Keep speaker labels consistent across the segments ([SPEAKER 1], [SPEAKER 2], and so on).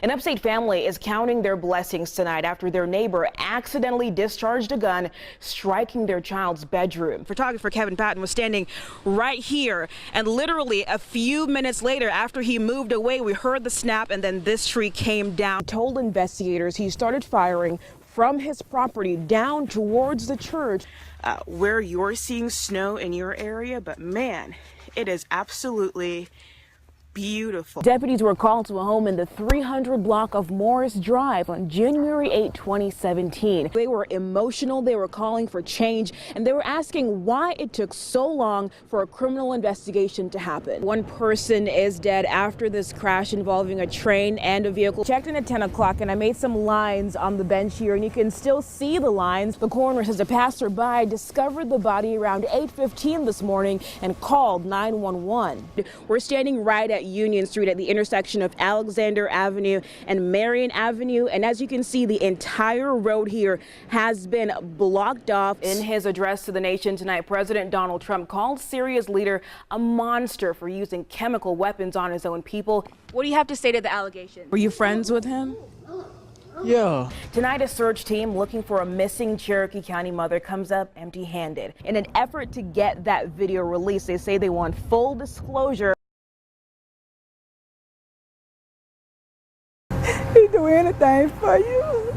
[SPEAKER 1] An Upstate family is counting their blessings tonight after their neighbor accidentally discharged a gun, striking their child's bedroom. Photographer Kevin Patton was standing right here, and literally a few minutes later, after he moved away, we heard the snap, and then this tree came down. He told investigators he started firing from his property down towards the church. Where you're seeing snow in your area, but man, it is absolutely beautiful. Deputies were called to a home in the 300 block of Morris Drive on January 8, 2017. They were emotional, they were calling for change, and they were asking why it took so long for a criminal investigation to happen. One person is dead after this crash involving a train and a vehicle. Checked in at 10 o'clock and I made some lines on the bench here, and you can still see the lines. The coroner says a passerby discovered the body around 8:15 this morning and called 911. We're standing right at Union Street at the intersection of Alexander Avenue and Marion Avenue, and as you can see, the entire road here has been blocked off. In his address to the nation tonight, President Donald Trump called Syria's leader a monster for using chemical weapons on his own people. What do you have to say to the allegation? Were you friends with him?
[SPEAKER 2] Yeah.
[SPEAKER 1] Tonight, a search team looking for a missing Cherokee County mother comes up empty-handed. In an effort to get that video released, they say they want full disclosure.
[SPEAKER 2] He'd do anything for you.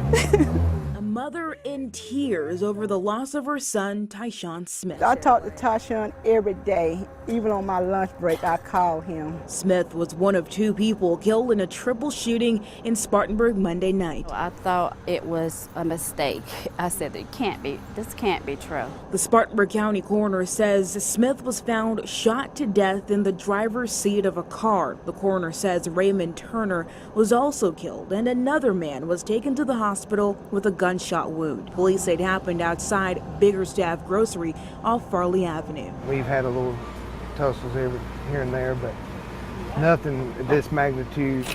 [SPEAKER 1] A mother in tears over the loss of her son, Tyshawn Smith.
[SPEAKER 2] I talk to Tyshawn every day. Even on my lunch break, I call him.
[SPEAKER 1] Smith was one of two people killed in a triple shooting in Spartanburg Monday night.
[SPEAKER 3] I thought it was a mistake. I said, this can't be true.
[SPEAKER 1] The Spartanburg County coroner says Smith was found shot to death in the driver's seat of a car. The coroner says Raymond Turner was also killed, and another man was taken to the hospital with a gunshot wound. Police say it happened outside Biggerstaff Grocery off Farley Avenue.
[SPEAKER 4] We've had a little tussles here and there, but nothing of this magnitude.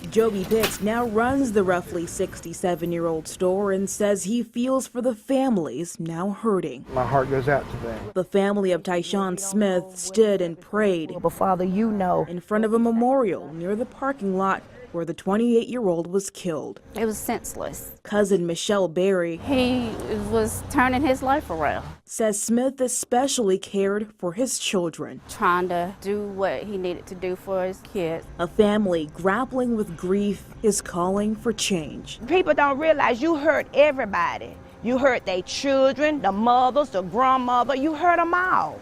[SPEAKER 1] Joby Pitts now runs the roughly 67-year-old store and says he feels for the families now hurting.
[SPEAKER 4] My heart goes out to them.
[SPEAKER 1] The family of Tyshawn Smith stood and prayed.
[SPEAKER 2] But Father, you know.
[SPEAKER 1] In front of a memorial near the parking lot where the 28-year-old was killed.
[SPEAKER 3] It was senseless.
[SPEAKER 1] Cousin Michelle Berry,
[SPEAKER 3] He was turning his life around,
[SPEAKER 1] says Smith especially cared for his children.
[SPEAKER 3] trying to do what he needed to do for his kids.
[SPEAKER 1] A family grappling with grief is calling for change.
[SPEAKER 5] People don't realize you hurt everybody. You hurt their children, the mothers, the grandmother, you hurt them all.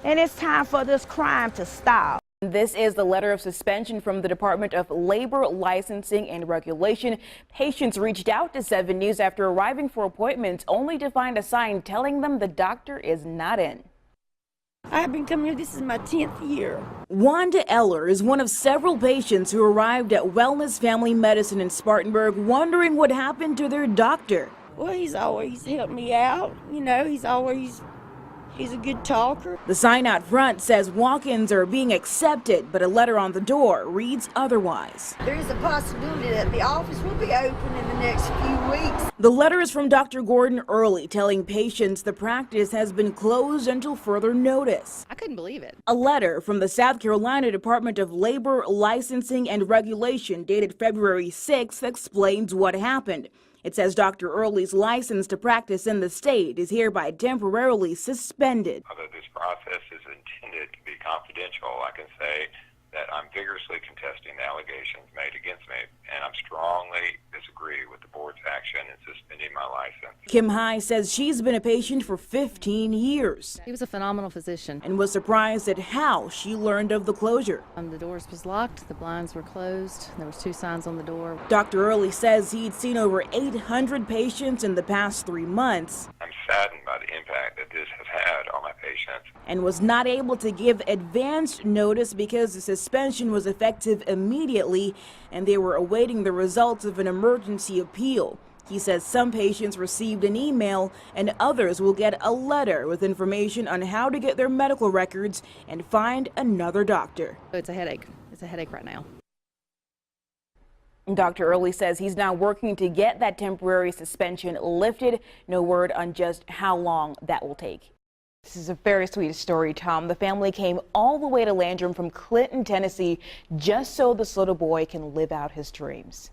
[SPEAKER 5] And it's time for this crime to stop.
[SPEAKER 1] This is the letter of suspension from the Department of Labor, Licensing and Regulation. Patients reached out to 7 News after arriving for appointments only to find a sign telling them the doctor is not in.
[SPEAKER 6] I've been coming here, this is my 10th year.
[SPEAKER 1] Wanda Eller is one of several patients who arrived at Wellness Family Medicine in Spartanburg wondering what happened to their doctor.
[SPEAKER 6] Well, he's always helped me out. You know, he's a good talker.
[SPEAKER 1] The sign out front says walk-ins are being accepted, but a letter on the door reads otherwise.
[SPEAKER 6] There is a possibility that the office will be open in the next few weeks.
[SPEAKER 1] The letter is from Dr. Gordon Early telling patients the practice has been closed until further notice.
[SPEAKER 7] I couldn't believe it.
[SPEAKER 1] A letter from the South Carolina Department of Labor, Licensing and Regulation dated February 6th explains what happened. It says Dr. Early's license to practice in the state is hereby temporarily suspended.
[SPEAKER 8] Although this process is intended to be confidential, I can say that I'm vigorously contesting the allegations made against me, and I'm strongly disagree with the board's action in suspending my license.
[SPEAKER 1] Kim High says she's been a patient for 15 years.
[SPEAKER 7] He was a phenomenal physician.
[SPEAKER 1] And was surprised at how she learned of the closure.
[SPEAKER 7] The doors was locked, the blinds were closed, there was 2 signs on the door.
[SPEAKER 1] Dr. Early says he'd seen over 800 patients in the past 3 months.
[SPEAKER 8] I'm saddened by the impact that this has had on my patients.
[SPEAKER 1] And was not able to give advanced notice because the suspension was effective immediately and they were awaiting the results of an emergency appeal. He says some patients received an email and others will get a letter with information on how to get their medical records and find another doctor.
[SPEAKER 7] It's a headache. It's a headache right now.
[SPEAKER 1] Dr. Early says he's now working to get that temporary suspension lifted. No word on just how long that will take. This is a very sweet story, Tom. The family came all the way to Landrum from Clinton, Tennessee, just so this little boy can live out his dreams.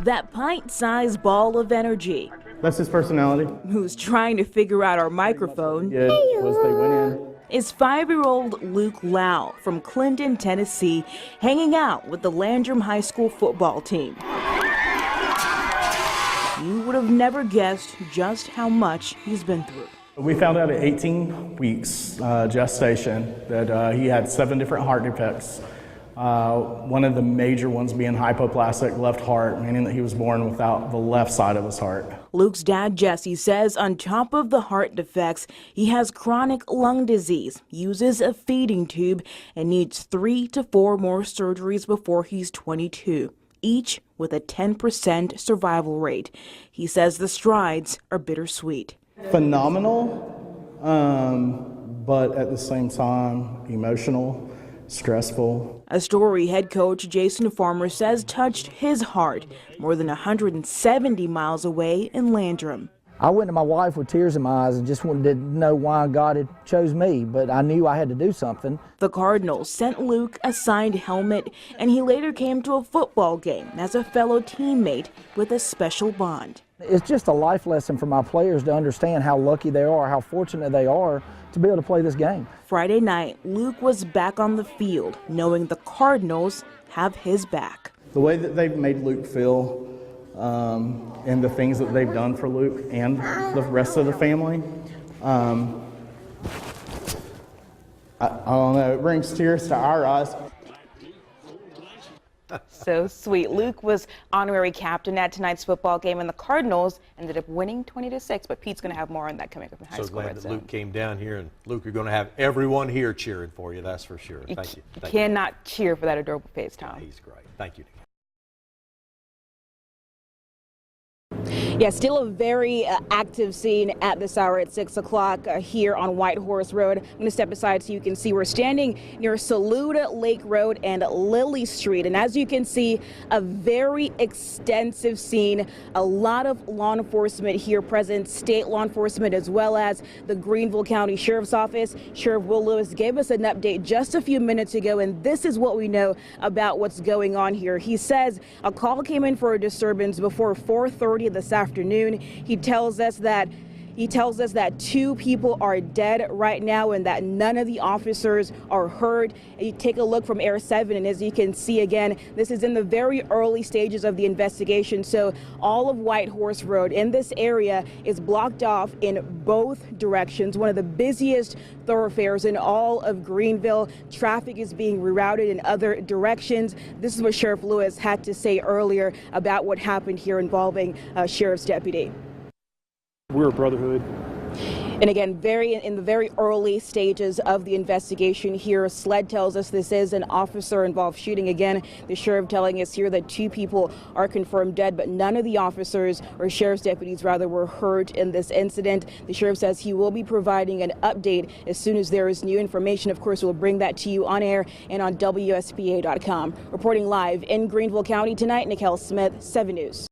[SPEAKER 1] That pint-sized ball of energy.
[SPEAKER 9] That's his personality.
[SPEAKER 1] Who's trying to figure out our microphone
[SPEAKER 9] Did was they went in.
[SPEAKER 1] Is 5-year-old Luke Lau from Clinton, Tennessee, hanging out with the Landrum High School football team. You would have never guessed just how much he's been through.
[SPEAKER 9] We found out at 18 weeks gestation that he had 7 different heart defects. One of the major ones being hypoplastic left heart, meaning that he was born without the left side of his heart.
[SPEAKER 1] Luke's dad, Jesse, says on top of the heart defects, he has chronic lung disease, uses a feeding tube, and needs 3 to 4 more surgeries before he's 22, each with a 10% survival rate. He says the strides are bittersweet.
[SPEAKER 9] Phenomenal, but at the same time, emotional, stressful.
[SPEAKER 1] A story head coach Jason Farmer says touched his heart more than 170 miles away in Landrum.
[SPEAKER 10] I went to my wife with tears in my eyes and just wanted to know why God had chose me, but I knew I had to do something.
[SPEAKER 1] The Cardinals sent Luke a signed helmet, and he later came to a football game as a fellow teammate with a special bond.
[SPEAKER 10] It's just a life lesson for my players to understand how lucky they are, how fortunate they are to be able to play this game.
[SPEAKER 1] Friday night, Luke was back on the field, knowing the Cardinals have his back.
[SPEAKER 9] The way that they've made Luke feel and the things that they've done for Luke and the rest of the family, I don't know, it brings tears to our eyes.
[SPEAKER 1] So sweet. Luke was honorary captain at tonight's football game, and the Cardinals ended up winning 20-6. But Pete's going to have more on that coming up in high school.
[SPEAKER 11] So glad that Luke came down here, and Luke, you're going to have everyone here cheering for you. That's for sure. Thank you.
[SPEAKER 1] You cannot cheer for that adorable face, Tom.
[SPEAKER 11] He's great. Thank you.
[SPEAKER 1] Yeah, still a very active scene at this hour at 6 o'clock here on White Horse Road. I'm going to step aside so you can see we're standing near Saluda Lake Road and Lily Street. And as you can see, a very extensive scene. A lot of law enforcement here present, state law enforcement, as well as the Greenville County Sheriff's Office. Sheriff Will Lewis gave us an update just a few minutes ago, and this is what we know about what's going on here. He says a call came in for a disturbance before 4:30 this afternoon. He tells us that 2 people are dead right now and that none of the officers are hurt. You take a look from Air 7, and as you can see again, this is in the very early stages of the investigation. So all of White Horse Road in this area is blocked off in both directions. One of the busiest thoroughfares in all of Greenville. Traffic is being rerouted in other directions. This is what Sheriff Lewis had to say earlier about what happened here involving a sheriff's deputy.
[SPEAKER 12] We're a brotherhood.
[SPEAKER 1] And again, in the very early stages of the investigation here, SLED tells us this is an officer-involved shooting. Again, the sheriff telling us here that 2 people are confirmed dead, but none of the officers, or sheriff's deputies rather, were hurt in this incident. The sheriff says he will be providing an update as soon as there is new information. Of course, we'll bring that to you on air and on WSPA.com. Reporting live in Greenville County tonight, Nickelle Smith, 7 News.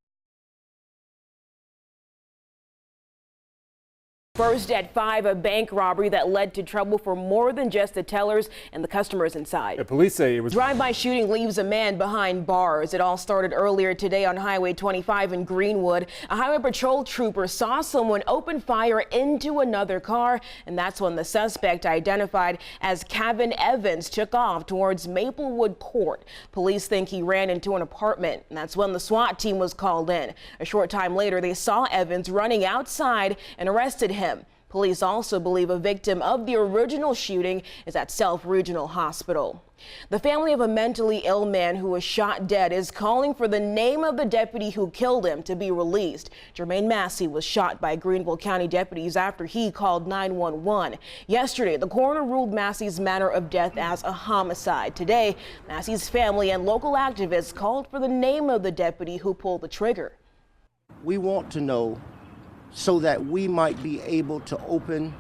[SPEAKER 1] First at 5, a bank robbery that led to trouble for more than just the tellers and the customers inside.
[SPEAKER 12] The police say it was
[SPEAKER 1] drive-by shooting leaves a man behind bars. It all started earlier today on Highway 25 in Greenwood. A highway patrol trooper saw someone open fire into another car, and that's when the suspect, identified as Kevin Evans, took off towards Maplewood Court. Police think he ran into an apartment, and that's when the SWAT team was called in. A short time later, they saw Evans running outside and arrested him. Police also believe a victim of the original shooting is at South Regional Hospital. The family of a mentally ill man who was shot dead is calling for the name of the deputy who killed him to be released. Jermaine Massey was shot by Greenville County deputies after he called 911. Yesterday, the coroner ruled Massey's manner of death as a homicide. Today, Massey's family and local activists called for the name of the deputy who pulled the trigger.
[SPEAKER 13] We want to know so that we might be able to open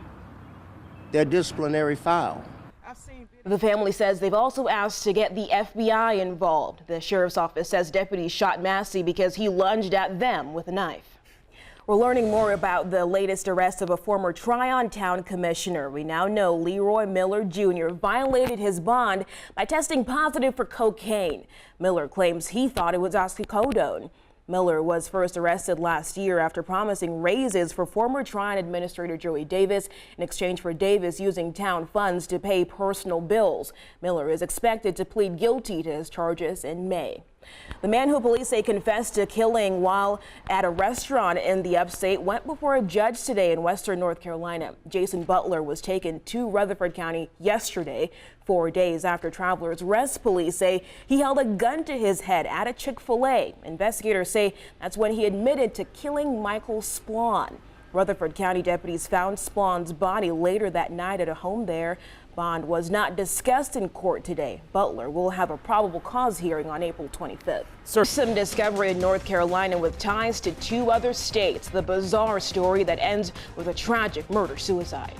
[SPEAKER 13] their disciplinary file.
[SPEAKER 1] The family says they've also asked to get the FBI involved. The sheriff's office says deputies shot Massey because he lunged at them with a knife. We're learning more about the latest arrest of a former Tryon Town commissioner. We now know Leroy Miller Jr. violated his bond by testing positive for cocaine. Miller claims he thought it was oxycodone. Miller was first arrested last year after promising raises for former Tryon Administrator Joey Davis in exchange for Davis using town funds to pay personal bills. Miller is expected to plead guilty to his charges in May. The man who police say confessed to killing while at a restaurant in the Upstate went before a judge today in western North Carolina. Jason Butler was taken to Rutherford County yesterday, 4 days after travelers arrest. Police say he held a gun to his head at a Chick-fil-A. Investigators say that's when he admitted to killing Michael Splawn. Rutherford County deputies found Splawn's body later that night at a home there. Bond was not discussed in court today. Butler will have a probable cause hearing on April 25th. Some discovery in North Carolina with ties to 2 other states. The bizarre story that ends with a tragic murder-suicide.